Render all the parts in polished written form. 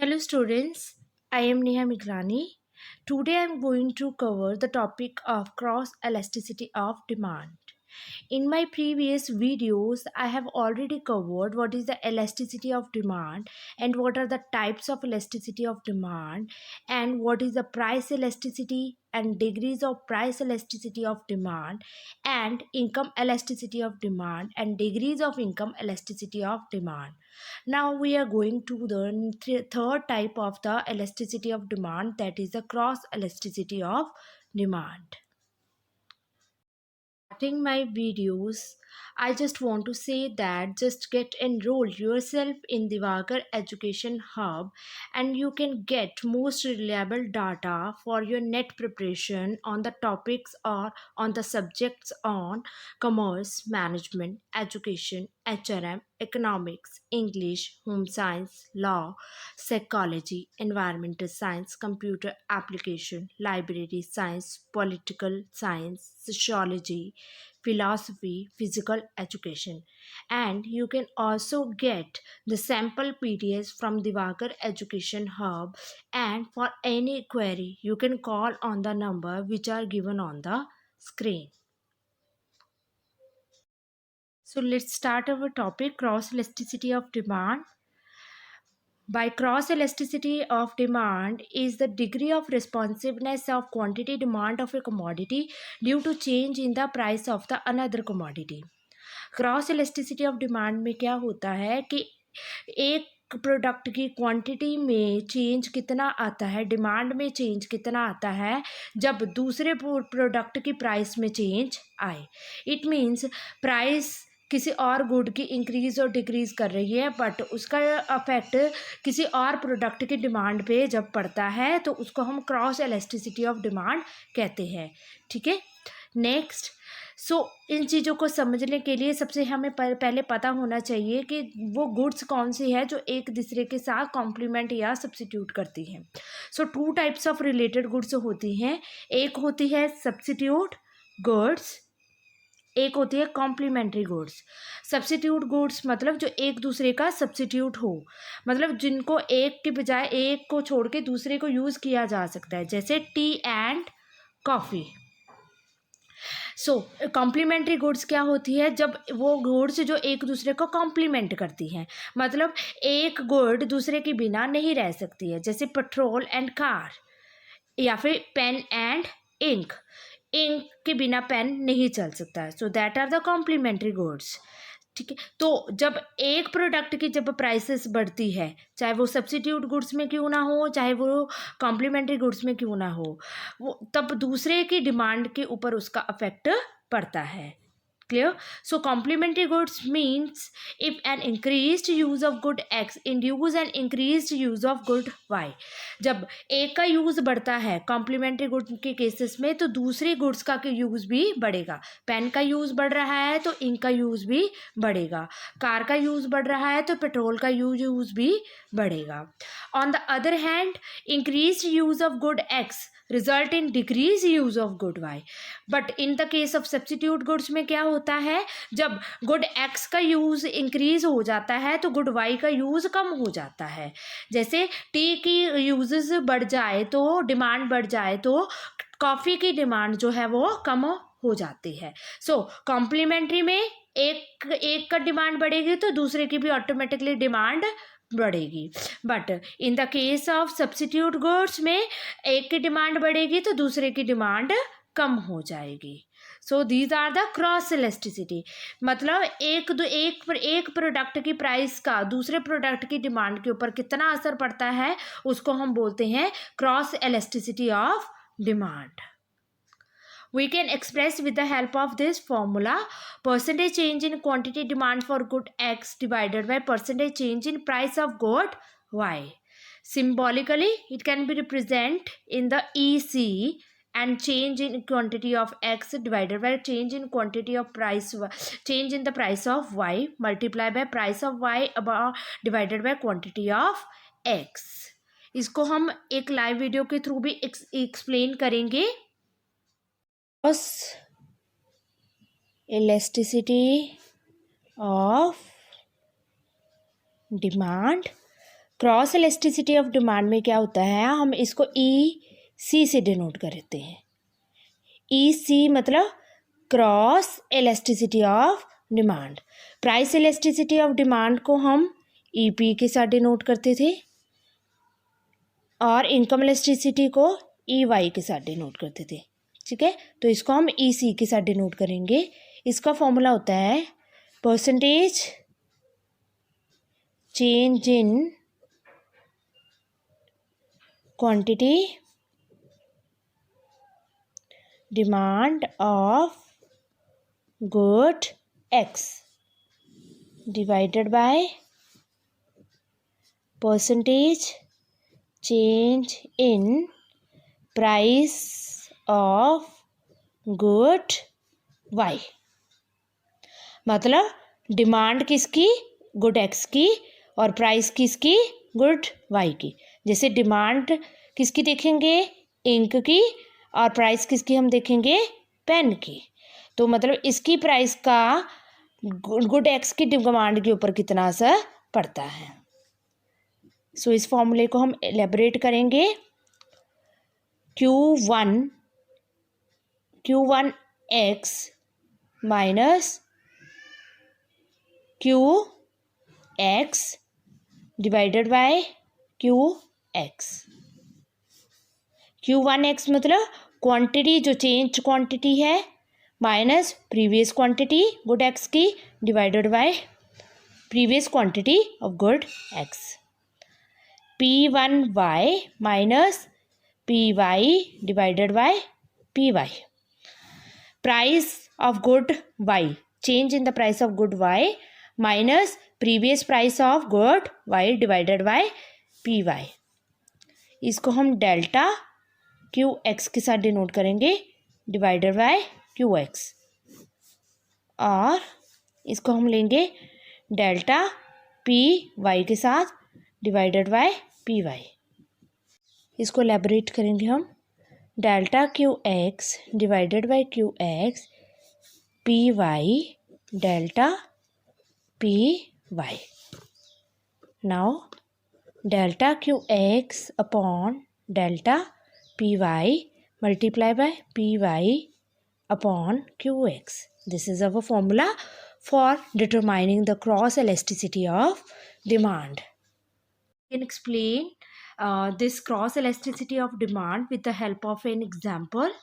Hello students, I am Neha Miglani. Today I am going to cover the topic of cross elasticity of demand. In my previous videos, I have already covered what is the elasticity of demand and what are the types of elasticity of demand and what is the price elasticity and degrees of price elasticity of demand and income elasticity of demand and degrees of income elasticity of demand. Now we are going to the third type of the elasticity of demand, that is the cross elasticity of demand. Starting my videos, I just want to say that just get enrolled yourself in the Vagar Education Hub and you can get most reliable data for your net preparation on the topics or on the subjects on commerce, management, education, HRM, economics, English, home science, law, psychology, environmental science, computer application, library science, political science, sociology, philosophy, physical education. And you can also get the sample PDFs from the Vagar Education Hub. And for any query, you can call on the number which are given on the screen. So let's start our topic, cross elasticity of demand. By cross elasticity of demand is the degree of responsiveness of quantity demand of a commodity due to change in the price of the another commodity. Cross elasticity of demand में क्या होता है कि एक product की quantity में change कितना आता है, डिमांड में चेंज कितना आता है जब दूसरे प्रोडक्ट की प्राइस में चेंज आए. इट मीन्स प्राइस किसी और गुड की इंक्रीज़ और डिक्रीज़ कर रही है बट उसका अफेक्ट किसी और प्रोडक्ट की डिमांड पे जब पड़ता है तो उसको हम क्रॉस इलास्टिसिटी ऑफ डिमांड कहते हैं. ठीक है. नेक्स्ट, इन चीज़ों को समझने के लिए सबसे हमें पहले पता होना चाहिए कि वो गुड्स कौन सी है जो एक दूसरे के साथ कॉम्प्लीमेंट या सब्सिट्यूट करती हैं. Two types of related goods होती हैं. एक होती है सब्सिट्यूट गुड्स, एक होती है कॉम्प्लीमेंट्री गुड्स. सब्सिट्यूट गुड्स मतलब जो एक दूसरे का सब्सिट्यूट हो, मतलब जिनको एक के बजाय एक को छोड़ के दूसरे को यूज़ किया जा सकता है, जैसे tea and coffee. Complementary goods क्या होती है, जब वो गुड्स जो एक दूसरे को कॉम्प्लीमेंट करती हैं, मतलब एक गुड दूसरे के बिना नहीं रह सकती है, जैसे पेट्रोल एंड कार या फिर पेन एंड इंक. इंक के बिना पेन नहीं चल सकता है. That are the complementary goods. ठीक है. तो जब एक प्रोडक्ट की जब प्राइसेस बढ़ती है, चाहे वो सब्सिट्यूट गुड्स में क्यों ना हो, चाहे वो कॉम्प्लीमेंट्री गुड्स में क्यों ना हो, वो तब दूसरे की डिमांड के ऊपर उसका अफेक्ट पड़ता है. Clear? Complementary goods means if an increased use of good X induce an increased use of good Y. जब एक का यूज़ बढ़ता है कॉम्प्लीमेंट्री गुड के केसेस में तो दूसरे गुड्स का यूज़ भी बढ़ेगा. पेन का यूज़ बढ़ रहा है तो इंक का यूज़ भी बढ़ेगा. कार का यूज़ बढ़ रहा है तो पेट्रोल का यूज़ भी बढ़ेगा. On the other hand increased use of good X result in decrease use of good Y. But in the case of substitute goods में क्या होता है, जब गुड एक्स का यूज़ इंक्रीज हो जाता है तो गुड वाई का यूज़ कम हो जाता है. जैसे टी की यूजेस बढ़ जाए तो डिमांड बढ़ जाए तो कॉफ़ी की डिमांड जो है वो कम हो जाती है. कॉम्प्लीमेंट्री में एक का डिमांड बढ़ेगी तो दूसरे की भी ऑटोमेटिकली डिमांड बढ़ेगी. But in the case of substitute goods में एक की डिमांड बढ़ेगी तो दूसरे की डिमांड कम हो जाएगी. These are the cross elasticity. मतलब एक प्रोडक्ट की प्राइस का दूसरे प्रोडक्ट की डिमांड के ऊपर कितना असर पड़ता है उसको हम बोलते हैं cross elasticity of demand. We can express with the help of this formula percentage change in quantity demand for good X divided by percentage change in price of good Y. Symbolically, it can be represented in the EC and change in quantity of X divided by change in quantity of price, change in the price of Y multiplied by price of Y about divided by quantity of X. इसको हम एक live video के through भी explain करेंगे. Cross elasticity of demand cross elasticity of demand में क्या होता है, हम इसको EC से डिनोट करते हैं। EC मतलब cross elasticity of demand. Price elasticity of demand को हम EP के साथ डिनोट करते थे और इनकम इलास्टिसिटी को EY के साथ डिनोट करते थे। ठीक है, तो इसको हम EC के साथ डिनोट करेंगे। इसका फॉर्मूला होता है percentage change in quantity demand of good X divided by percentage change in price of good Y। मतलब डिमांड किसकी, गुड X की, और प्राइस किसकी, गुड Y की। जैसे डिमांड किसकी देखेंगे, इंक की, और प्राइस किसकी हम देखेंगे, पेन की। तो मतलब इसकी प्राइस का गुड X की डिमांड के ऊपर कितना असर पड़ता है। सो इस फॉर्मूले को हम एलेबरेट करेंगे। Q1X minus QX divided by QX। Q1X मतलब क्वांटिटी जो चेंज क्वांटिटी है minus previous quantity good X की divided by previous quantity of good X। P1Y minus PY divided by PY। Price of good Y, change in the price of good Y minus previous price of good Y divided by PY। इसको हम delta QX के साथ denote करेंगे divided by QX, और इसको हम लेंगे delta PY के साथ डिवाइडेड बाय PY। इसको एलेबरेट करेंगे हम। Delta QX divided by QX PY delta PY। Now delta QX upon delta PY multiply by PY upon QX. This is our formula for determining the cross elasticity of demand. We can explain this cross elasticity of demand with the help of an example.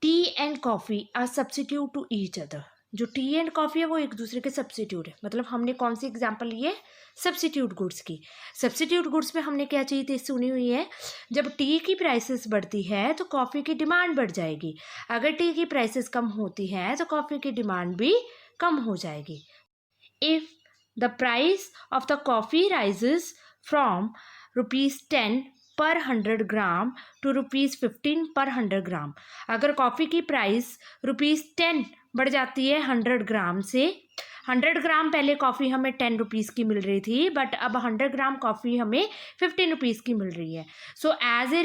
Tea and coffee are substitute to each other. जो T and coffee है वो एक दूसरे के substitute है। मतलब हमने कौन सी एग्जांपल ली है, सब्सिट्यूट गुड्स की। सब्सिट्यूट गुड्स में हमने क्या चीज़ सुनी हुई है, जब टी की प्राइसेस बढ़ती है तो कॉफ़ी की डिमांड बढ़ जाएगी, अगर टी की प्राइसेस कम होती हैं तो कॉफ़ी की डिमांड भी कम हो जाएगी। If the price of the coffee rises from ₹10 पर 100 ग्राम टू ₹15 पर 100 ग्राम, अगर कॉफ़ी की प्राइस ₹10 बढ़ जाती है 100 ग्राम से। 100 ग्राम पहले कॉफ़ी हमें 10 रुपीज़ की मिल रही थी, बट अब 100 ग्राम कॉफ़ी हमें 15 रुपीज़ की मिल रही है। So as a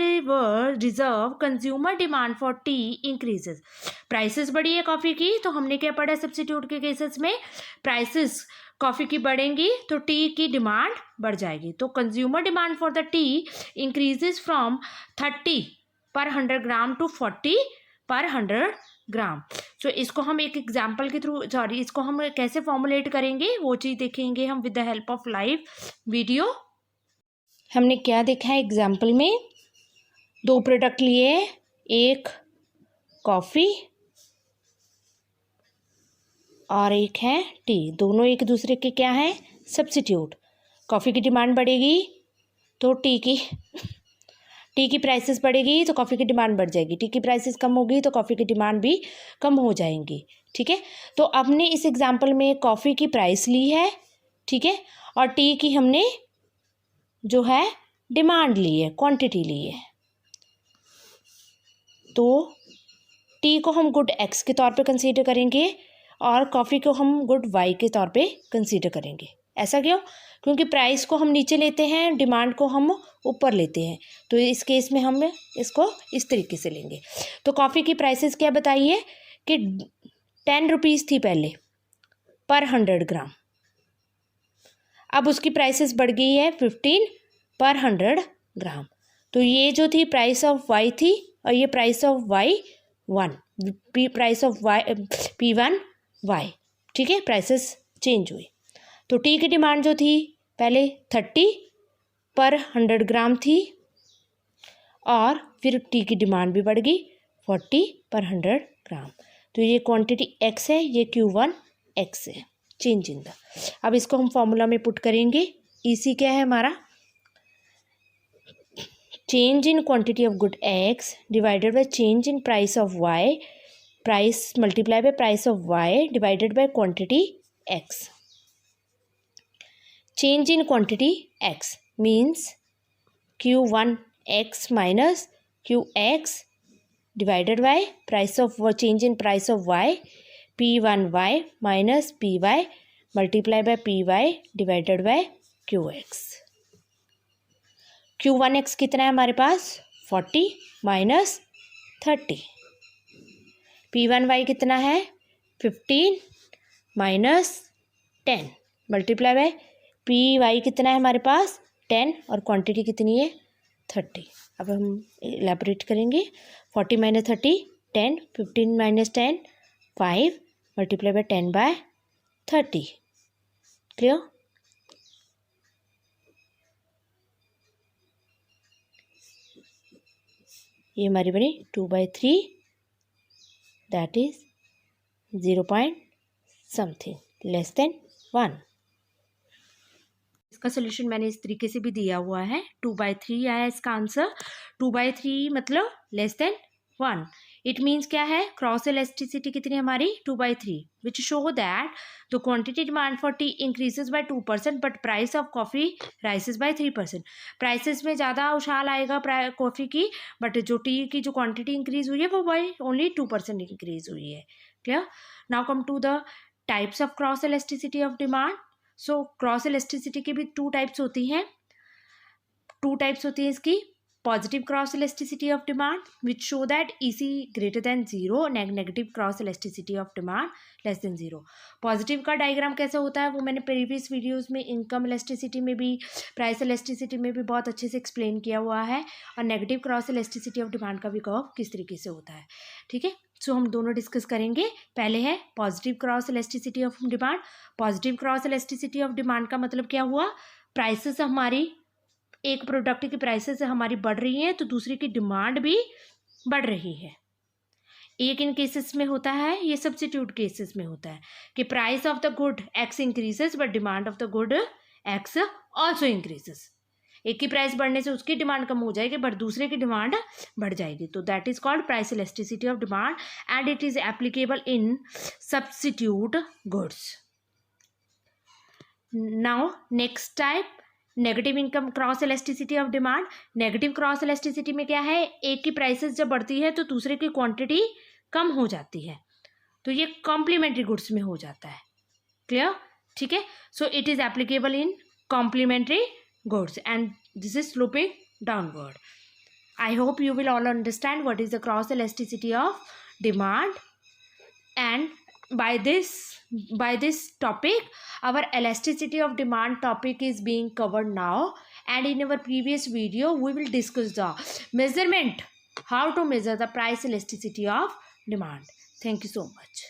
reserve consumer demand for tea increases. Prices बढ़ी है कॉफ़ी की, तो हमने क्या पढ़ा सब्स्टिट्यूट के केसेस में, प्राइसेस कॉफ़ी की बढ़ेंगी तो टी की डिमांड बढ़ जाएगी। तो consumer demand for the T increases from 30 पर 100 ग्राम टू 40 पर 100 ग्राम। सो इसको हम एक एग्जाम्पल के थ्रू, इसको हम कैसे फॉर्मुलेट करेंगे वो चीज़ देखेंगे हम with the help of live video. हमने क्या देखा है एग्जाम्पल में, 2 प्रोडक्ट लिए, एक कॉफ़ी और एक है टी, दोनों एक दूसरे के क्या हैं, सब्स्टिट्यूट। कॉफ़ी की डिमांड बढ़ेगी तो टी की प्राइसेस बढ़ेगी तो कॉफ़ी की डिमांड बढ़ जाएगी, टी की प्राइसेस कम होगी तो कॉफ़ी की डिमांड भी कम हो जाएंगी। ठीक है, तो आपने इस एग्जांपल में कॉफ़ी की प्राइस ली है, ठीक है, और टी की हमने जो है डिमांड ली है, क्वांटिटी ली है। तो टी को हम गुड एक्स के तौर पे कंसीडर करेंगे और कॉफ़ी को हम गुड वाई के तौर पे कंसीडर करेंगे। ऐसा क्यों? क्योंकि प्राइस को हम नीचे लेते हैं, डिमांड को हम ऊपर लेते हैं, तो इस केस में हम इसको इस तरीके से लेंगे। तो कॉफ़ी की प्राइसेस क्या बताइए कि 10 रुपीज़ थी पहले पर 100 ग्राम, अब उसकी प्राइसेस बढ़ गई है 15 पर 100 ग्राम। तो ये जो थी प्राइस ऑफ वाई थी और ये price of Y one, price of Y P1 Y, ठीक है, प्राइसेस चेंज हुई। तो टी की डिमांड जो थी पहले 30 पर 100 ग्राम थी और फिर टी की डिमांड भी बढ़ गई 40 पर 100 ग्राम। तो ये क्वांटिटी एक्स है, ये Q1 एक्स है, चेंज इन द। अब इसको हम फॉर्मूला में पुट करेंगे। इसी क्या है हमारा, change in quantity of good X divided by change in price of Y, price multiply by price of Y divided by quantity X. Change in quantity X means Q1 X minus QX divided by price of change in price of y, P1y minus Py multiply by Py divided by Qx। Q1x कितना है हमारे पास 40 minus 30, P1y कितना है 15 minus 10 multiply by Py कितना है हमारे पास 10 और quantity कितनी है 30। अब हम इलेबोरेट करेंगे। 40 minus 30 10, 15 minus 10 5 multiply by 10 by 30। Clear? ये हमारी बनी 2/3, that is 0 something less than 1। इसका सोल्यूशन मैंने इस तरीके से भी दिया हुआ है, 2/3 आया इसका आंसर। 2/3 मतलब लेस देन 1। इट मीन्स क्या है, क्रॉस इलास्टिसिटी कितनी हमारी 2/3, which show that the quantity demand for tea increases by 2% but price of coffee rises by 3%। Prices में ज़्यादा उछाल आएगा कॉफ़ी की, बट जो टी की जो क्वांटिटी इंक्रीज हुई है वो बाय ओनली 2% इंक्रीज हुई है। Clear? Now come to the types of cross elasticity of demand. So cross elasticity की भी 2 टाइप्स होती हैं। 2 टाइप्स होती है इसकी, positive cross elasticity of demand which show that EC greater than 0, negative cross elasticity of demand less than 0। Positive का diagram कैसे होता है वो मैंने प्रीवियस वीडियोस में इनकम इलास्टिसिटी में भी, प्राइस इलास्टिसिटी में भी बहुत अच्छे से एक्सप्लेन किया हुआ है, और negative cross elasticity of demand का भी कर्व किस तरीके से होता है। ठीक है, सो हम दोनों डिस्कस करेंगे। पहले है positive cross elasticity of demand. Positive cross elasticity of demand का मतलब क्या हुआ, प्राइसेस हमारी, एक प्रोडक्ट की प्राइसेस हमारी बढ़ रही हैं तो दूसरे की डिमांड भी बढ़ रही है। एक इन केसेस में होता है, ये सब्स्टिट्यूट केसेस में होता है कि price of the good x increases but demand of the good x also increases. एक की प्राइस बढ़ने से उसकी डिमांड कम हो जाएगी बट दूसरे की डिमांड बढ़ जाएगी, तो that is called price elasticity of demand and it is applicable in substitute goods. Now next type, negative income cross elasticity of demand. Negative cross elasticity में क्या है, एक की प्राइसेस जब बढ़ती है तो दूसरे की क्वांटिटी कम हो जाती है, तो ये कॉम्प्लीमेंट्री गुड्स में हो जाता है। क्लियर? ठीक है, so it is applicable in complementary goods and this is sloping downward. I hope you will all understand what is the cross elasticity of demand, and by this topic our elasticity of demand topic is being covered now, and in our previous video we will discuss the measurement, how to measure the price elasticity of demand. Thank you so much.